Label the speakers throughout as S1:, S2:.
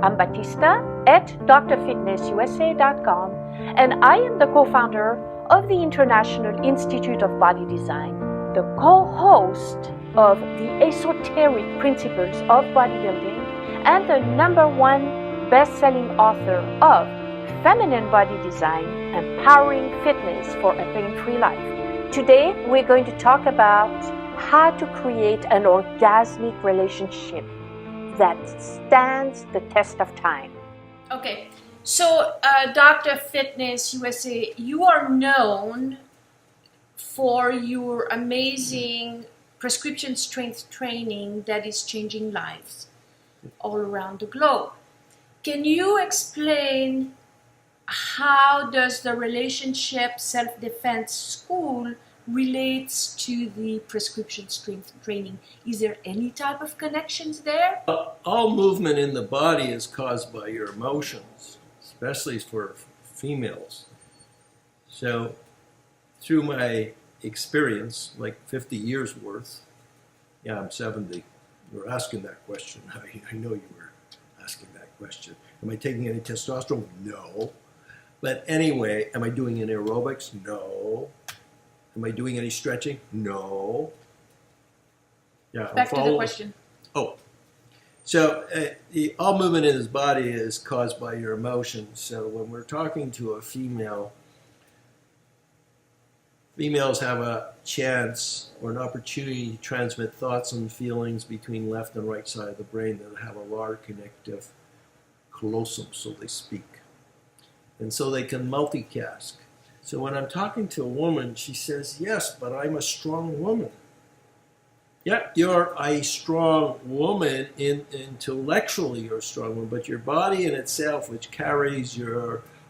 S1: I'm Batista at drfitnessusa.com, and I am the co-founder of the International Institute of Body Design, the co-host of the Esoteric Principles of Bodybuilding, and the #1 best-selling author of Feminine Body Design, Empowering Fitness for a Pain-Free Life. Today, we're going to talk about how to create an orgasmic relationship that stands the test of time. Okay, so Dr. Fitness USA, you are known for your amazing prescription strength training that is changing lives all around the globe. Can you explain how does the relationship self-defense school relates to the prescription strength training? Is there any type of connections there?
S2: All movement in the body is caused by your emotions, especially for females. So through my experience, like 50 years worth, yeah, I'm 70. You were asking that question. I know you were asking that question. Am I taking any testosterone? No. But anyway, am I doing any aerobics? No. Am I doing any stretching? No. Yeah.
S1: Back to the question.
S2: Oh. So all movement in his body is caused by your emotions. So when we're talking to a female, females have a chance or an opportunity to transmit thoughts and feelings between left and right side of the brain that have a large connective callosum, so they speak. And so they can multicast. So when I'm talking to a woman, she says, yes, but I'm a strong woman. Yeah, you're a strong woman, intellectually you're a strong woman, but your body in itself, which carries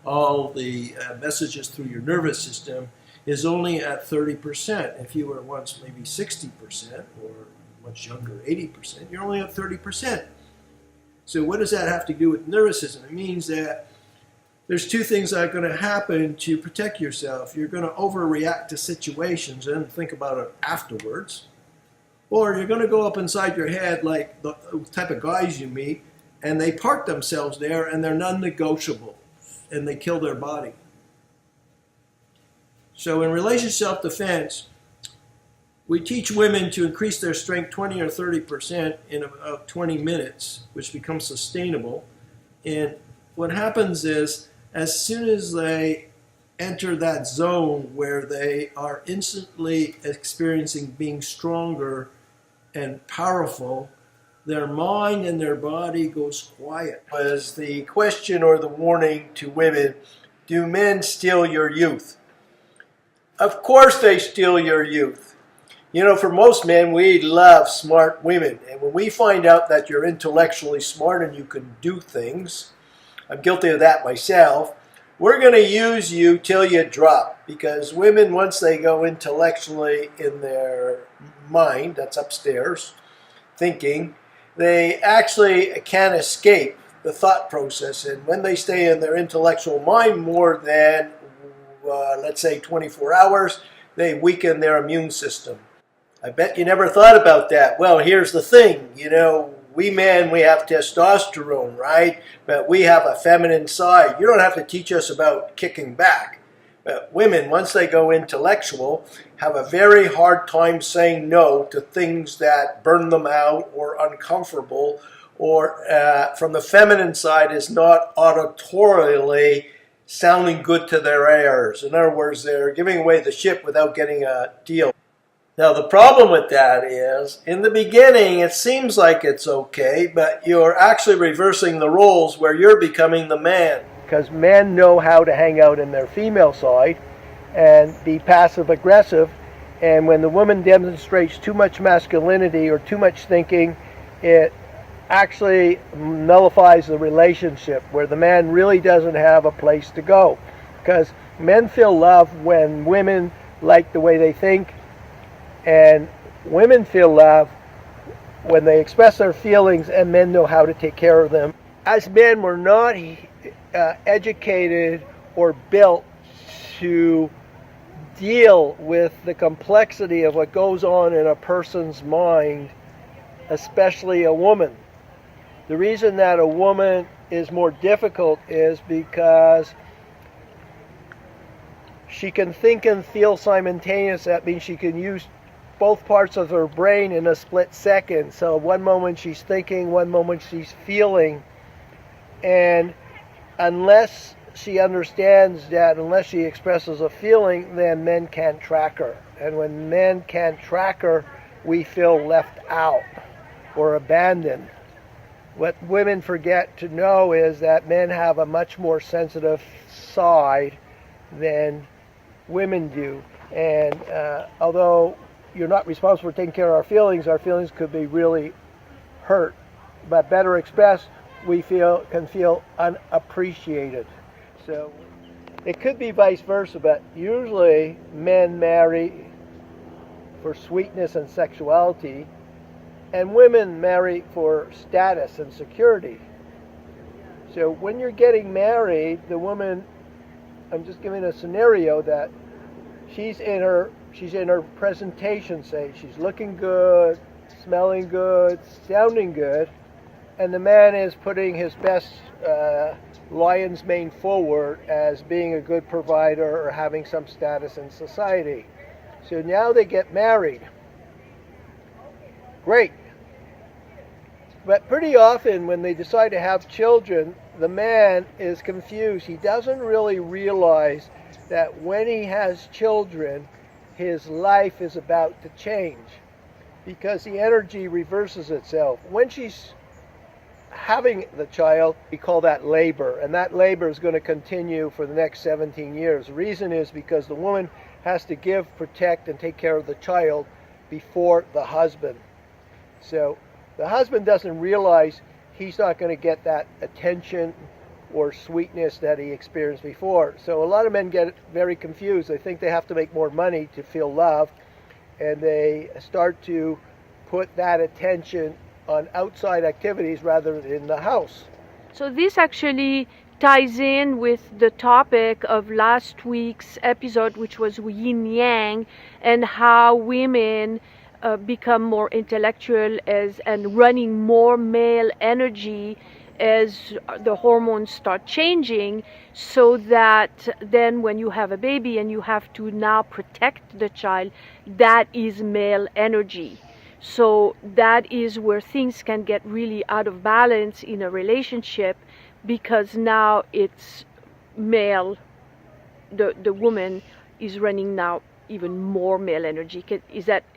S2: all the messages through your nervous system, is only at 30%. If you were once maybe 60% or much younger, 80%, you're only at 30%. So what does that have to do with nervous system? It means that there's two things that are going to happen to protect yourself. You're going to overreact to situations and think about it afterwards. Or you're going to go up inside your head like the type of guys you meet, and they park themselves there and they're non-negotiable, and they kill their body. So in relationship self-defense, we teach women to increase their strength 20 or 30% in about 20 minutes, which becomes sustainable. And what happens is, as soon as they enter that zone where they are instantly experiencing being stronger and powerful, their mind and their body goes quiet. Was the question or the warning to women, do men steal your youth? Of course they steal your youth. You know, for most men, we love smart women. And when we find out that you're intellectually smart and you can do things, I'm guilty of that myself, we're going to use you till you drop. Because women, once they go intellectually in their mind, that's upstairs, thinking, they actually can't escape the thought process. And when they stay in their intellectual mind more than, let's say, 24 hours, they weaken their immune system. I bet you never thought about that. Well, here's the thing, you know, we men, we have testosterone, right? But we have a feminine side. You don't have to teach us about kicking back. But women, once they go intellectual, have a very hard time saying no to things that burn them out or uncomfortable, or from the feminine side is not auditorially sounding good to their ears. In other words, they're giving away the ship without getting a deal. Now, the problem with that is, in the beginning, it seems like it's okay, but you're actually reversing the roles where you're becoming the man. Because men know how to hang out in their female side and be passive-aggressive, and when the woman demonstrates too much masculinity or too much thinking, it actually nullifies the relationship where the man really doesn't have a place to go. Because men feel love when women like the way they think, and women feel love when they express their feelings and men know how to take care of them. As men, we're not educated or built to deal with the complexity of what goes on in a person's mind, especially a woman. The reason that a woman
S3: is more difficult is because she can think and feel simultaneously. That means she can use both parts of her brain in a split second. So one moment she's thinking, one moment she's feeling. And unless she understands that, unless she expresses a feeling, then men can't track her. And when men can't track her, we feel left out or abandoned. What women forget to know is that men have a much more sensitive side than women do. And although you're not responsible for taking care of our feelings could be really hurt. But better expressed, we can feel unappreciated. So it could be vice versa, but usually men marry for sweetness and sexuality, and women marry for status and security. So when you're getting married, the woman, I'm just giving a scenario that she's in her presentation stage. She's looking good, smelling good, sounding good, and the man is putting his best lion's mane forward as being a good provider or having some status in society. So now they get married. Great. But pretty often when they decide to have children, the man is confused. He doesn't really realize that when he has children, his life is about to change because the energy reverses itself. When she's having the child, we call that labor, and that labor is going to continue for the next 17 years. The reason is because the woman has to give, protect, and take care of the child before the husband. So the husband doesn't realize he's not going to get that attention or sweetness that he experienced before. So a lot of men get very confused. They think they have to make more money to feel loved, and they start to put that attention on outside activities rather than in the house.
S1: So this actually ties in with the topic of last week's episode, which was yin yang, and how women become more intellectual and running more male energy as the hormones start changing, so that then when you have a baby and you have to now protect the child, that is male energy. So that is where things can get really out of balance in a relationship, because now it's male, the woman is running now even more male energy.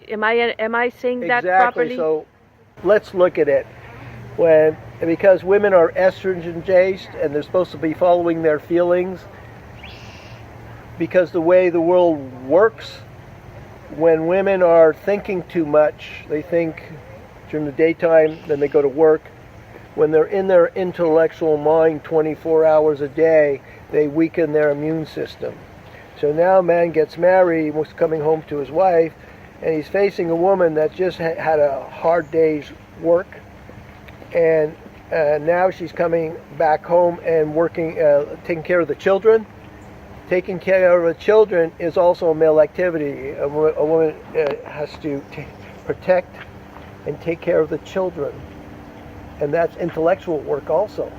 S1: Am I saying that properly?
S3: Exactly. So let's look at it. Because women are estrogen-based and they're supposed to be following their feelings, because the way the world works, when women are thinking too much, they think during the daytime, then they go to work. When they're in their intellectual mind 24 hours a day, they weaken their immune system. So now a man gets married, was coming home to his wife, and he's facing a woman that just had a hard day's work, and now she's coming back home and working, taking care of the children. Taking care of the children is also a male activity. A woman has to protect and take care of the children, and that's intellectual work also.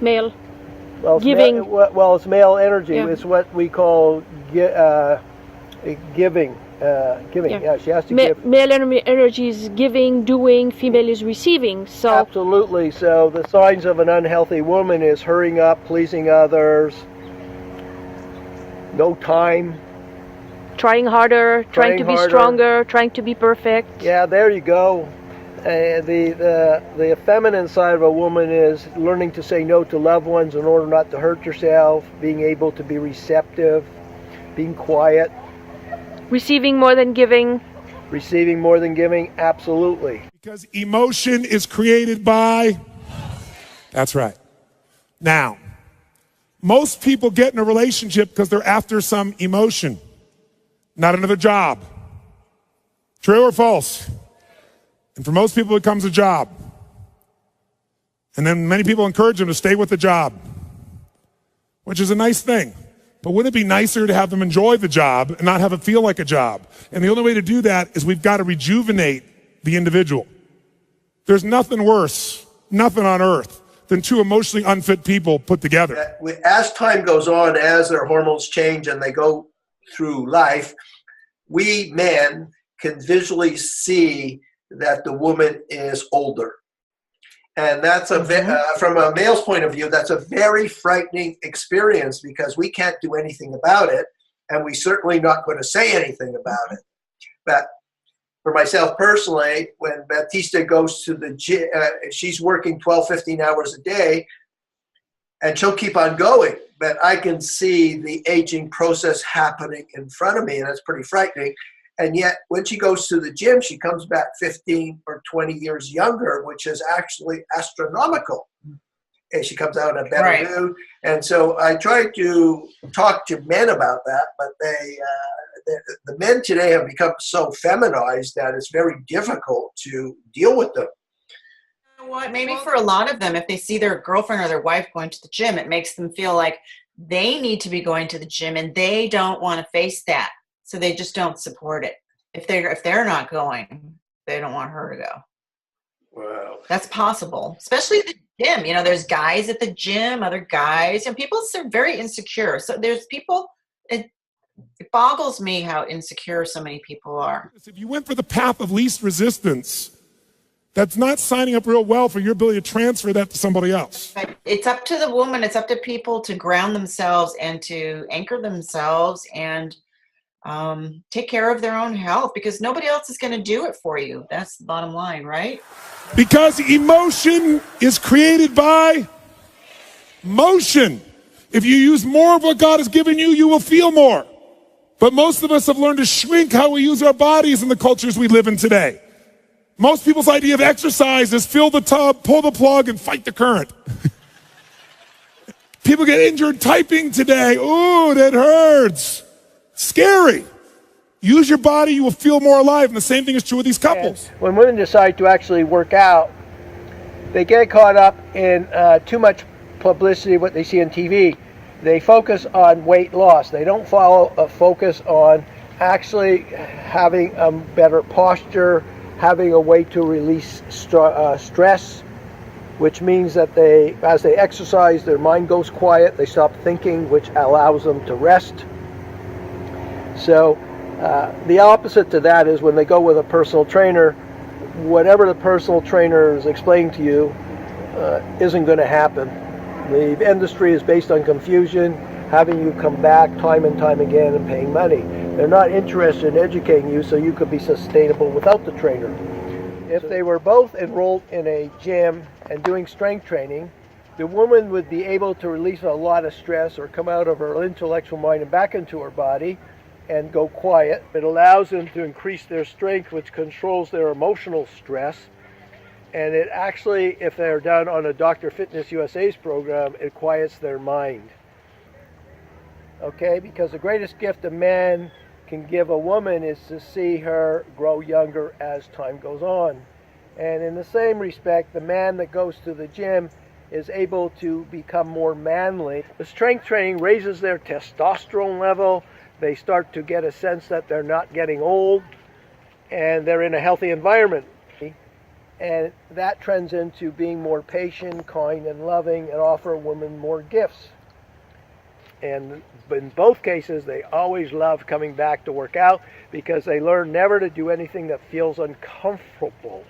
S1: Male.
S3: Well,
S1: giving.
S3: It's male energy.
S1: Yeah.
S3: It's what we call giving. Yeah, she has to give.
S1: Male energy is giving, doing. Female is receiving. So
S3: absolutely. So the signs of an unhealthy woman is hurrying up, pleasing others, no time,
S1: trying harder, trying to be stronger, trying to be perfect.
S3: Yeah, there you go. The feminine side of a woman is learning to say no to loved ones in order not to hurt yourself, being able to be receptive, being quiet.
S1: Receiving more than giving.
S3: Receiving more than giving, absolutely.
S4: Because emotion is created by... That's right. Now, most people get in a relationship because they're after some emotion, not another job. True or false? And for most people, it becomes a job. And then many people encourage them to stay with the job, which is a nice thing. But wouldn't it be nicer to have them enjoy the job and not have it feel like a job? And the only way to do that is we've got to rejuvenate the individual. There's nothing worse, nothing on earth, than two emotionally unfit people put together.
S2: As time goes on, as their hormones change and they go through life, we men can visually see that the woman is older. And that's from a male's point of view, that's a very frightening experience because we can't do anything about it, and we're certainly not going to say anything about it. But for myself personally, when Baptista goes to the gym, she's working 12, 15 hours a day, and she'll keep on going. But I can see the aging process happening in front of me, and that's pretty frightening. And yet, when she goes to the gym, she comes back 15 or 20 years younger, which is actually astronomical. And she comes out in a better mood. And so I try to talk to men about that, but the men today have become so feminized that it's very difficult to deal with them.
S5: You know what? Maybe for a lot of them, if they see their girlfriend or their wife going to the gym, it makes them feel like they need to be going to the gym and they don't want to face that. So they just don't support it. If they're not going, they don't want her to go.
S2: Wow.
S5: That's possible, especially at the gym. You know, there's guys at the gym, other guys, and people are very insecure. So there's people, it boggles me how insecure so many people are.
S4: If you went for the path of least resistance, that's not signing up real well for your ability to transfer that to somebody else.
S5: It's up to the woman, it's up to people to ground themselves and to anchor themselves and take care of their own health, because nobody else is going to do it for you. That's the bottom line, right?
S4: Because emotion is created by motion. If you use more of what God has given you, you will feel more. But most of us have learned to shrink how we use our bodies in the cultures we live in today. Most people's idea of exercise is fill the tub, pull the plug, and fight the current. People get injured typing today. Ooh, that hurts. Scary. Use your body, you will feel more alive. And the same thing is true with these couples.
S3: And when women decide to actually work out, they get caught up in too much publicity, what they see on TV. They focus on weight loss. They don't focus on actually having a better posture, having a way to release stress, which means that as they exercise, their mind goes quiet, they stop thinking, which allows them to rest. So the opposite to that is when they go with a personal trainer, whatever the personal trainer is explaining to you isn't going to happen. The industry is based on confusion, having you come back time and time again and paying money. They're not interested in educating you so you could be sustainable without the trainer. If they were both enrolled in a gym and doing strength training, the woman would be able to release a lot of stress or come out of her intellectual mind and back into her body and go quiet. It allows them to increase their strength, which controls their emotional stress. And it actually, if they're done on a Dr. Fitness USA's program, it quiets their mind. Okay, because the greatest gift a man can give a woman is to see her grow younger as time goes on. And in the same respect, the man that goes to the gym is able to become more manly. The strength training raises their testosterone level. They start to get a sense that they're not getting old and they're in a healthy environment. And that trends into being more patient, kind, and loving, and offer women more gifts. And in both cases, they always love coming back to work out because they learn never to do anything that feels uncomfortable.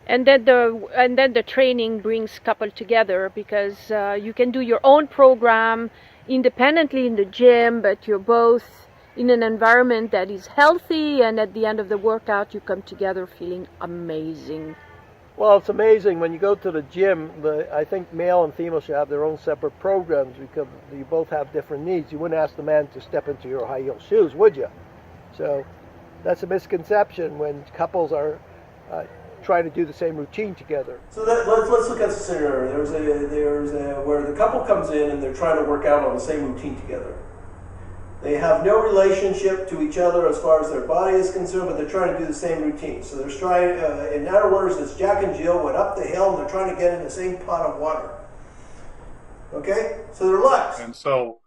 S1: And then the training brings couple together because you can do your own program independently in the gym, but you're both in an environment that is healthy, and at the end of the workout you come together feeling amazing.
S3: Well, it's amazing when you go to the gym. I think male and female should have their own separate programs because you both have different needs. You wouldn't ask the man to step into your high heel shoes, would you? So that's a misconception when couples are trying to do the same routine together.
S2: So let's look at the scenario. There's where the couple comes in and they're trying to work out on the same routine together. They have no relationship to each other as far as their body is concerned, but they're trying to do the same routine. So they're trying, in other words, it's Jack and Jill went up the hill and they're trying to get in the same pot of water. Okay? So they're lost.
S6: And so,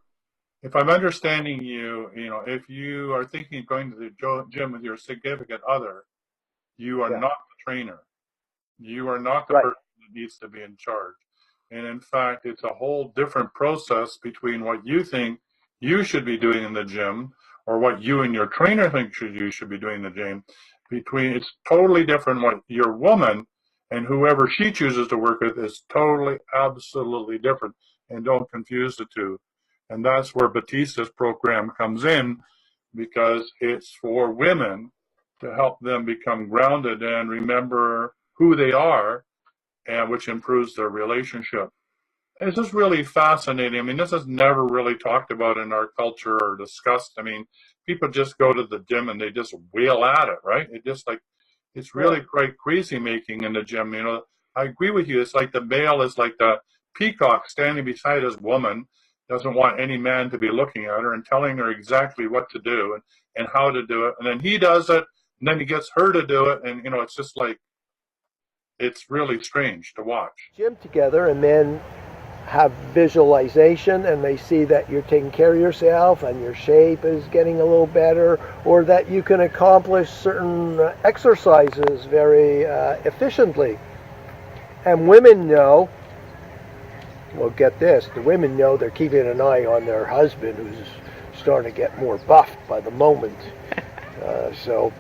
S6: if I'm understanding you, if you are thinking of going to the gym with your significant other, you are not the trainer. You are not the person that needs to be in charge. And in fact, it's a whole different process between what you think you should be doing in the gym or what you and your trainer think you should be doing in the gym. It's totally different. What your woman and whoever she chooses to work with is totally, absolutely different. And don't confuse the two. And that's where Batista's program comes in, because it's for women to help them become grounded and remember who they are, and which improves their relationship. It's just really fascinating. I mean, this is never really talked about in our culture or discussed. I mean, people just go to the gym and they just wheel at it, right? It just like, it's really quite crazy making in the gym. You know, I agree with you. It's like the male is like the peacock standing beside his woman, doesn't want any man to be looking at her and telling her exactly what to do and how to do it. And then he does it, and then he gets her to do it. And, you know, it's just like, it's really strange to watch.
S3: Gym together, and then have visualization, and they see that you're taking care of yourself and your shape is getting a little better, or that you can accomplish certain exercises very efficiently. And women know, well, get this, the women know they're keeping an eye on their husband, who's starting to get more buffed by the moment. So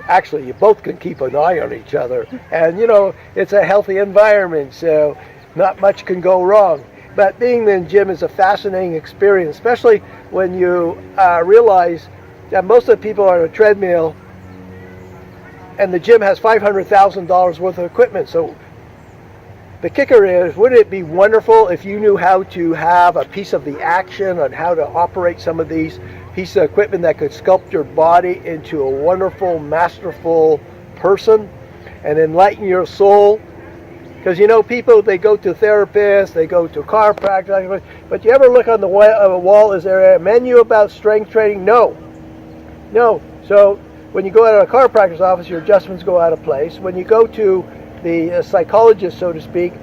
S3: actually you both can keep an eye on each other, and you know, it's a healthy environment, so not much can go wrong. But being in the gym is a fascinating experience, especially when you realize that most of the people are on a treadmill and the gym has $500,000 worth of equipment. So the kicker is, wouldn't it be wonderful if you knew how to have a piece of the action on how to operate some of these pieces of equipment that could sculpt your body into a wonderful, masterful person and enlighten your soul? Because, you know, people, they go to therapists, they go to chiropractors, but you ever look on the wall, is there a menu about strength training? No. No. So when you go out of a chiropractor's office, your adjustments go out of place. When you go to the psychologist, so to speak,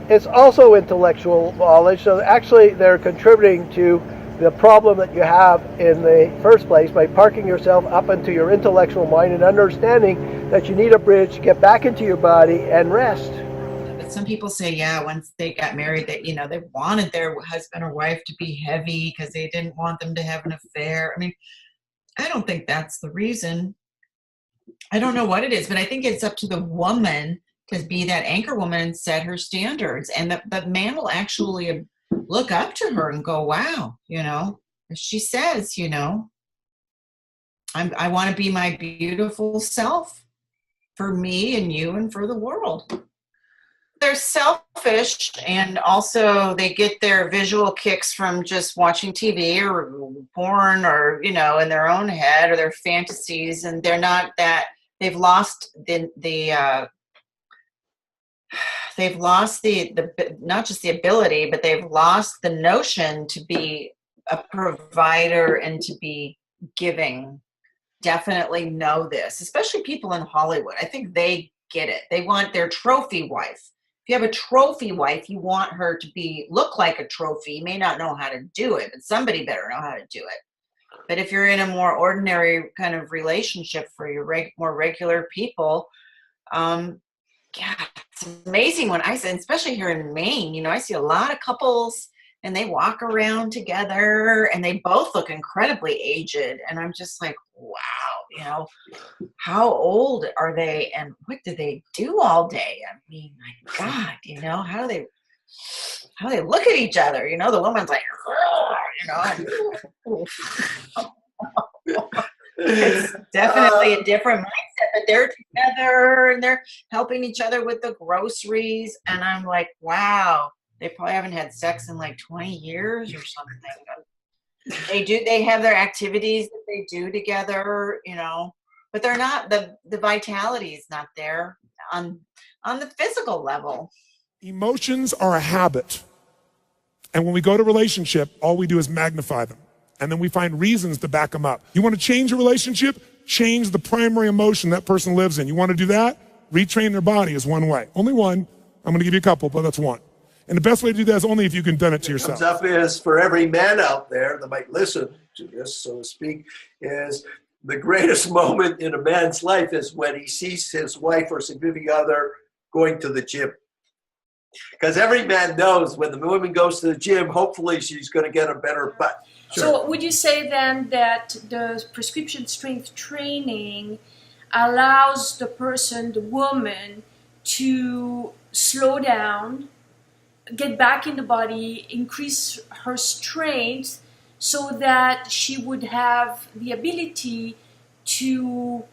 S3: it's also intellectual knowledge. So actually they're contributing to the problem that you have in the first place by parking yourself up into your intellectual mind and understanding that you need a bridge to get back into your body and rest.
S5: But some people say, yeah, once they got married, that, you know, they wanted their husband or wife to be heavy because they didn't want them to have an affair. I mean, I don't think that's the reason. I don't know what it is, but I think it's up to the woman to be that anchor woman and set her standards. And the man will actually look up to her and go, wow, you know, she says, you know, I want to be my beautiful self for me and you and for the world. They're selfish, and also they get their visual kicks from just watching TV or porn, or, you know, in their own head, or their fantasies, and they're not that, they've lost they've lost the not just the ability, but they've lost the notion to be a provider and to be giving. Definitely know this, especially people in Hollywood. I think they get it. They want their trophy wife. If you have a trophy wife, you want her to look like a trophy. You may not know how to do it, but somebody better know how to do it. But if you're in a more ordinary kind of relationship for your more regular people, yeah, it's amazing when I say, especially here in Maine, you know, I see a lot of couples and they walk around together and they both look incredibly aged. And I'm just like, wow, you know, how old are they and what do they do all day? I mean, my God, you know, how do they look at each other? You know, the woman's like, you know, it's definitely a different mindset, but they're together and they're helping each other with the groceries. And I'm like, wow, they probably haven't had sex in like 20 years or something. They have their activities that they do together, you know, but they're not, the vitality is not there on the physical level.
S4: Emotions are a habit. And when we go to relationship, all we do is magnify them. And then we find reasons to back them up. You want to change a relationship? Change the primary emotion that person lives in. You want to do that? Retrain their body is one way. Only one. I'm going to give you a couple, but that's one. And the best way to do that is only if you can done it to yourself.
S2: Comes up is, for every man out there that might listen to this, so to speak, is the greatest moment in a man's life is when he sees his wife or significant other going to the gym.
S7: Because every man knows when the woman goes to the gym, hopefully she's going to get a better butt.
S1: So would you say then that the prescription strength training allows the person, the woman, to slow down, get back in the body, increase her strength so that she would have the ability to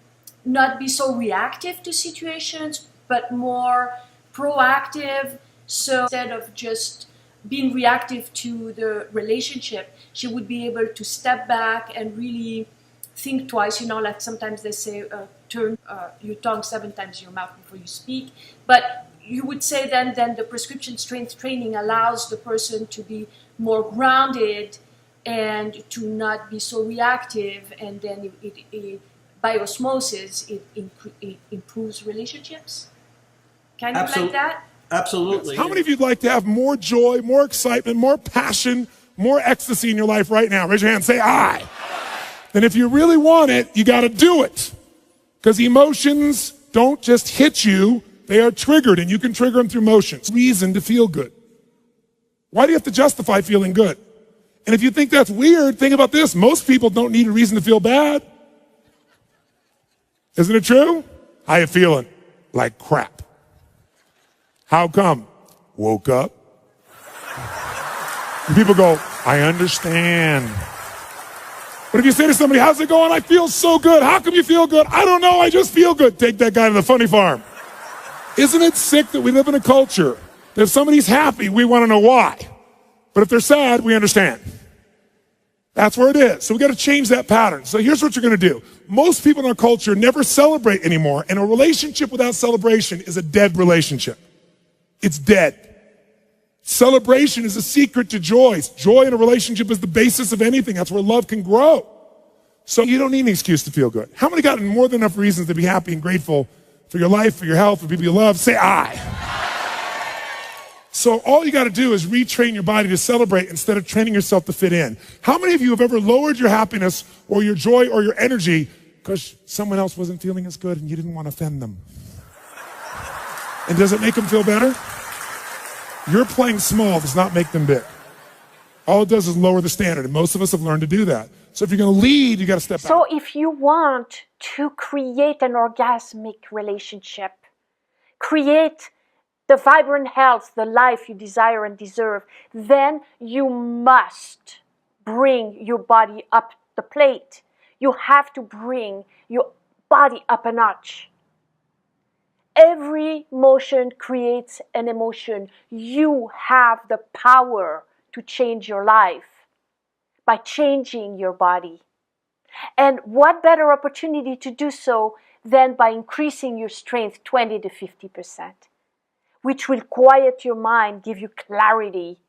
S1: not be so reactive to situations, but more proactive? So instead of just being reactive to the relationship, she would be able to step back and really think twice. Like sometimes they say, turn your tongue 7 times in your mouth before you speak. But you would say then the prescription strength training allows the person to be more grounded and to not be so reactive, and then by osmosis, it improves relationships? Kind of like that?
S2: Absolutely.
S4: How many of you'd like to have more joy, more excitement, more passion, more ecstasy in your life right now? Raise your hand, say I. Then if you really want it, you got to do it. Because emotions don't just hit you, they are triggered, and you can trigger them through emotions. Reason to feel good. Why do you have to justify feeling good? And if you think that's weird, think about this. Most people don't need a reason to feel bad. Isn't it true? How you feeling? Like crap. How come? Woke up. And people go, I understand. But if you say to somebody, how's it going? I feel so good. How come you feel good? I don't know. I just feel good. Take that guy to the funny farm. Isn't it sick that we live in a culture that if somebody's happy, we want to know why. But if they're sad, we understand. That's where it is. So we got to change that pattern. So here's what you're going to do. Most people in our culture never celebrate anymore. And a relationship without celebration is a dead relationship. It's dead. Celebration is a secret to joy. Joy in a relationship is the basis of anything. That's where love can grow. So you don't need an excuse to feel good. How many got more than enough reasons to be happy and grateful for your life, for your health, for people you love? Say I. So all you got to do is retrain your body to celebrate instead of training yourself to fit in. How many of you have ever lowered your happiness or your joy or your energy because someone else wasn't feeling as good and you didn't want to offend them? And does it make them feel better? Your playing small does not make them big. All it does is lower the standard, and most of us have learned to do that. So if you're going to lead, you got to step back.
S1: So if you want to create an orgasmic relationship, create the vibrant health, the life you desire and deserve, then you must bring your body up the plate. You have to bring your body up a notch. Every motion creates an emotion. You have the power to change your life by changing your body. And what better opportunity to do so than by increasing your strength 20 to 50%, which will quiet your mind, give you clarity.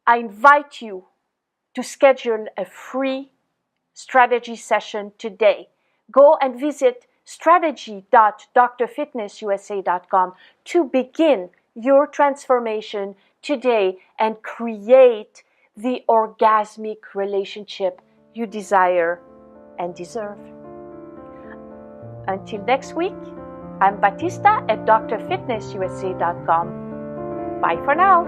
S1: I invite you to schedule a free strategy session today. Go and visit strategy.drfitnessusa.com to begin your transformation today and create the orgasmic relationship you desire and deserve. Until next week, I'm Batista at drfitnessusa.com. Bye for now.